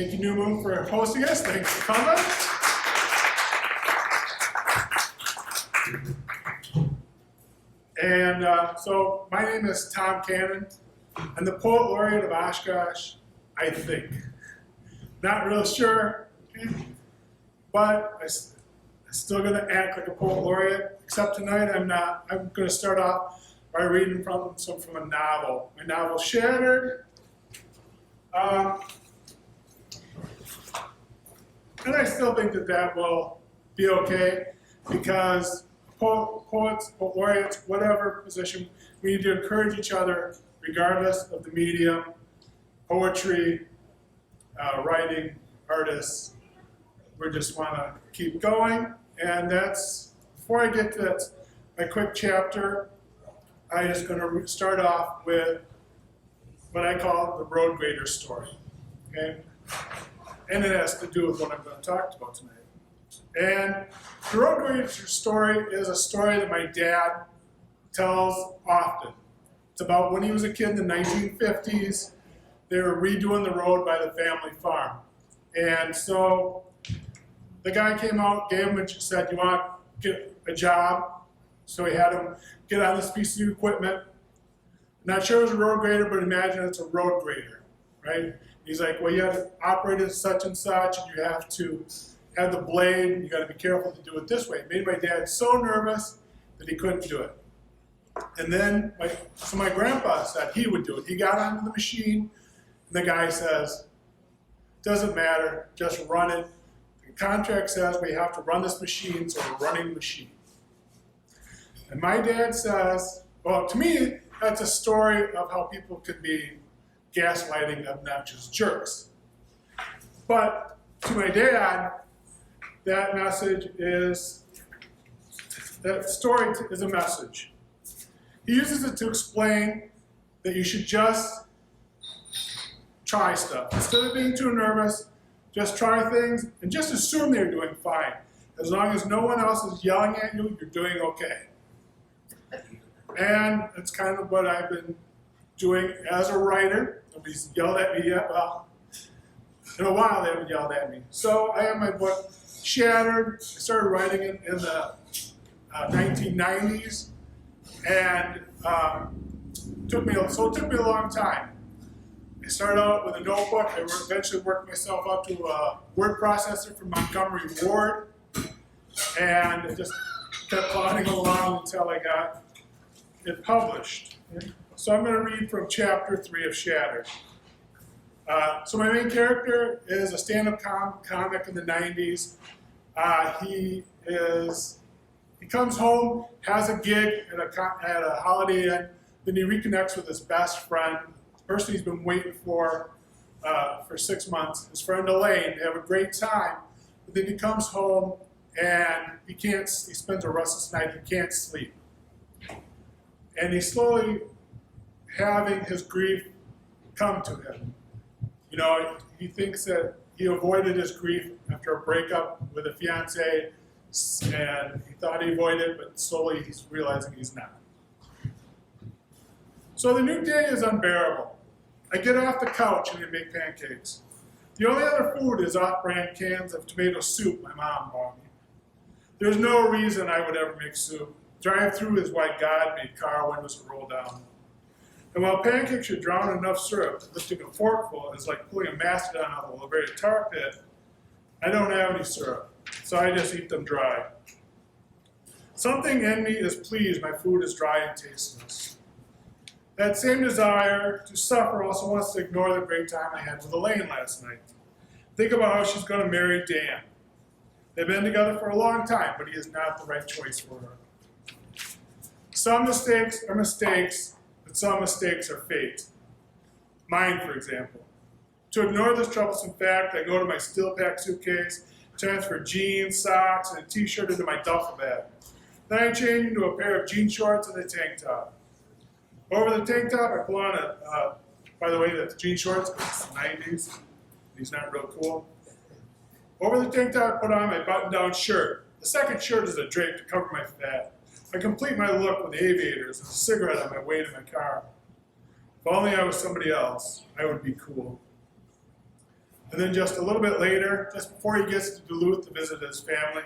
Thank you, New Moon, for hosting us. Thanks for coming. And so my name is Tom Cannon. I'm the Poet Laureate of Oshkosh, I think. Not real sure, but I'm still going to act like a Poet Laureate, except tonight I'm not. I'm going to start off by reading from a novel. My novel, Shattered. And I still think that will be okay, because poets, poet laureates, whatever position, we need to encourage each other regardless of the medium, poetry, writing, artists. We just want to keep going. And that's, before I get to that, my quick chapter, I'm just going to start off with what I call the road grader story. Okay? And it has to do with what I'm going to talk about tonight. And the road grader story is a story that my dad tells often. It's about when he was a kid in the 1950s. They were redoing the road by the family farm. And so the guy came out, gave him and said, "You want to get a job?" So he had him get on this piece of equipment. Not sure it was a road grader, but imagine it's a road grader, right? He's like, "Well, you have to operate it such and such, and you have to have the blade, and you got to be careful to do it this way." It made my dad so nervous that he couldn't do it. And then, my grandpa said he would do it. He got onto the machine, and the guy says, "Doesn't matter, just run it. The contract says we have to run this machine, so we're running the machine." And my dad says, well, to me, that's a story of how people could be gaslighting obnoxious jerks. But to my dad, that story is a message. He uses it to explain that you should just try stuff. Instead of being too nervous, just try things and just assume they're doing fine. As long as no one else is yelling at you, you're doing okay. And that's kind of what I've been doing as a writer. Nobody's yelled at me yet. Well, in a while they haven't yelled at me. So I have my book, Shattered. I started writing it in the 1990s. And it took me a long time. I started out with a notebook. I eventually worked myself up to a word processor from Montgomery Ward. And I just kept plodding along until I got it published. So I'm going to read from chapter 3 of Shattered. So my main character is a stand-up comic in the 90s. He comes home, has a gig at a Holiday Inn, then he reconnects with his best friend, the person he's been waiting for 6 months, his friend Elaine. They have a great time, but then he comes home and he spends a restless night, he can't sleep. And he's slowly having his grief come to him. You know, he thinks that he avoided his grief after a breakup with a fiancée, and he thought he avoided it, but slowly he's realizing he's not. So the new day is unbearable. I get off the couch and I make pancakes. The only other food is off-brand cans of tomato soup my mom bought me. There's no reason I would ever make soup. Drive-through is why God made car windows to roll down. And while pancakes should drown enough syrup, lifting a forkful is like pulling a mastodon out of a very tar pit. I don't have any syrup, so I just eat them dry. Something in me is pleased my food is dry and tasteless. That same desire to suffer also wants to ignore the great time I had with Elaine last night. Think about how she's going to marry Dan. They've been together for a long time, but he is not the right choice for her. Some mistakes are mistakes, but some mistakes are fate. Mine, for example. To ignore this troublesome fact, I go to my steel-packed suitcase, transfer jeans, socks, and a t-shirt into my duffel bag. Then I change into a pair of jean shorts and a tank top. Over the tank top, I pull on by the way, that's jean shorts, it's the 90s. These not real cool. Over the tank top, I put on my button-down shirt. The second shirt is a drape to cover my fat. I complete my look with aviators and a cigarette on my way to my car. If only I was somebody else, I would be cool. And then just a little bit later, just before he gets to Duluth to visit his family,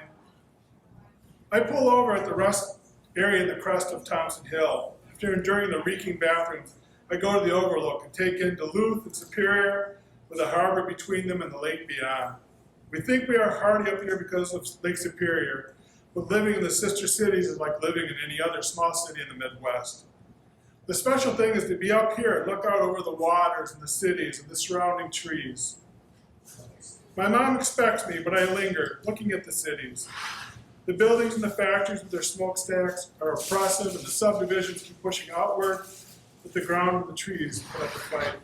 I pull over at the rest area in the crest of Thompson Hill. After enduring the reeking bathrooms, I go to the overlook and take in Duluth and Superior with a harbor between them and the lake beyond. We think we are hardy up here because of Lake Superior, but living in the sister cities is like living in any other small city in the Midwest. The special thing is to be up here and look out over the waters and the cities and the surrounding trees. My mom expects me, but I linger, looking at the cities. The buildings and the factories with their smokestacks are oppressive, and the subdivisions keep pushing outward, but the ground and the trees put up a fight.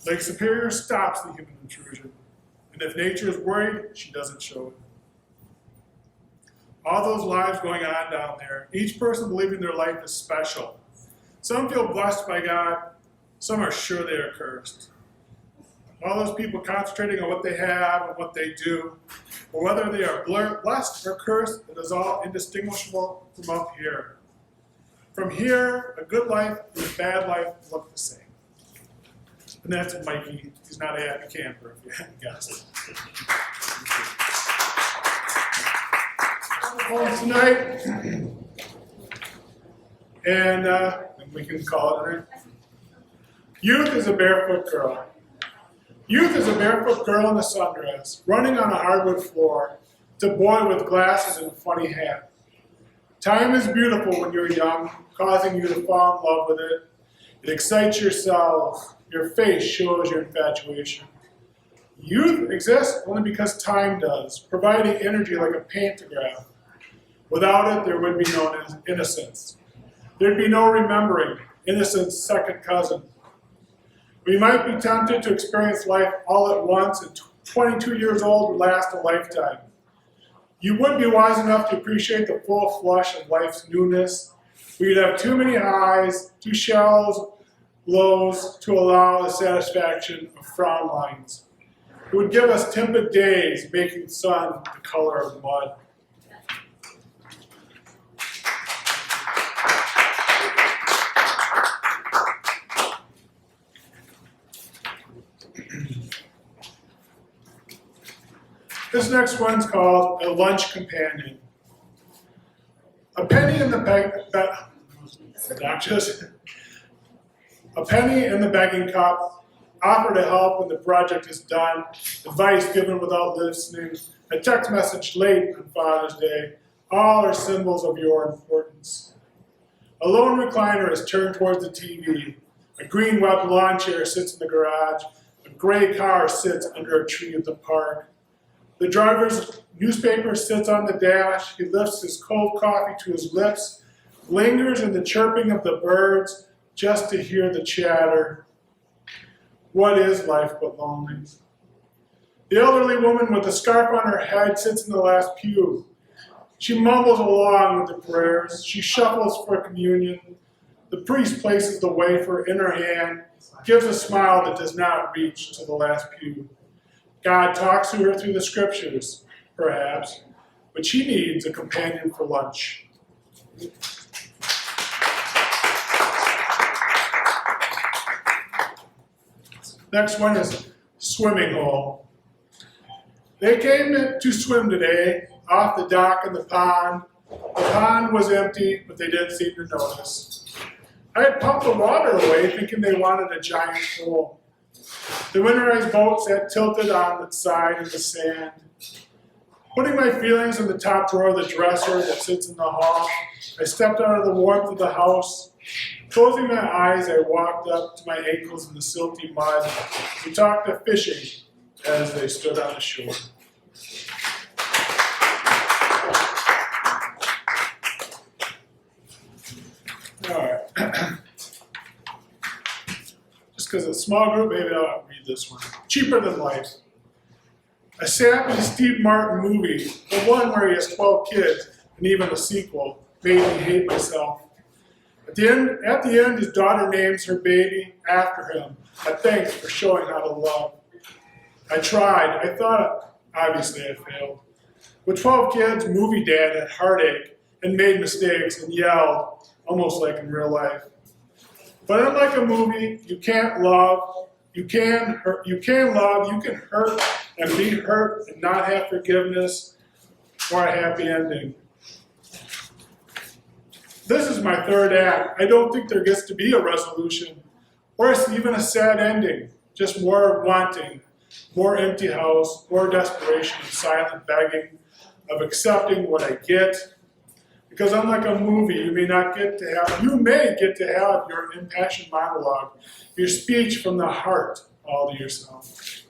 Lake Superior stops the human intrusion, and if nature is worried, she doesn't show it. All those lives going on down there, each person believing their life is special. Some feel blessed by God, some are sure they are cursed. All those people concentrating on what they have and what they do, or whether they are blessed or cursed, it is all indistinguishable from up here. From here, a good life and a bad life look the same. And that's Mikey. He's not a happy camper, if you hadn't guessed. Home tonight, and we can call it. Youth is a barefoot girl. Youth is a barefoot girl in a sundress, running on a hardwood floor. It's a boy with glasses and a funny hat. Time is beautiful when you're young, causing you to fall in love with it. It excites yourselves. Your face shows your infatuation. Youth exists only because time does, providing energy like a pantograph. Without it, there would be no innocence. There'd be no remembering, innocence second cousin. We might be tempted to experience life all at once, and 22 years old would last a lifetime. You wouldn't be wise enough to appreciate the full flush of life's newness. We'd have too many highs, too shallow lows to allow the satisfaction of frown lines. It would give us tepid days, making the sun the color of mud. This next one's called A Lunch Companion. A penny in the begging cup, offer to help when the project is done, advice given without listening, a text message late on Father's Day, all are symbols of your importance. A lone recliner is turned towards the TV. A green webbed lawn chair sits in the garage. A gray car sits under a tree at the park. The driver's newspaper sits on the dash. He lifts his cold coffee to his lips, lingers in the chirping of the birds just to hear the chatter. What is life but lonely? The elderly woman with the scarf on her head sits in the last pew. She mumbles along with the prayers. She shuffles for communion. The priest places the wafer in her hand, gives a smile that does not reach to the last pew. God talks to her through the scriptures, perhaps, but she needs a companion for lunch. Next one is swimming hole. They came to swim today off the dock in the pond. The pond was empty, but they didn't seem to notice. I had pumped the water away, thinking they wanted a giant pool. The winterized boat sat tilted on its side in the sand. Putting my feelings in the top drawer of the dresser that sits in the hall, I stepped out of the warmth of the house. Closing my eyes, I walked up to my ankles in the silty mud. We talked of fishing as they stood on the shore. All right. Just because it's a small group, maybe I'll read this one. Cheaper Than Life. A sappy Steve Martin movie, the one where he has 12 kids, and even a sequel, made me hate myself. At the end, his daughter names her baby after him. A thanks for showing how to love. I tried. I thought, obviously I failed. With 12 kids, movie dad had heartache and made mistakes and yelled, almost like in real life. But unlike a movie, you can't love you can hurt, you can love, you can hurt and be hurt and not have forgiveness or a happy ending. This is my third act. I don't think there gets to be a resolution or even a sad ending, just more wanting, more empty house, more desperation of silent begging, of accepting what I get. Because unlike a movie, you may get to have your impassioned monologue, your speech from the heart all to yourself.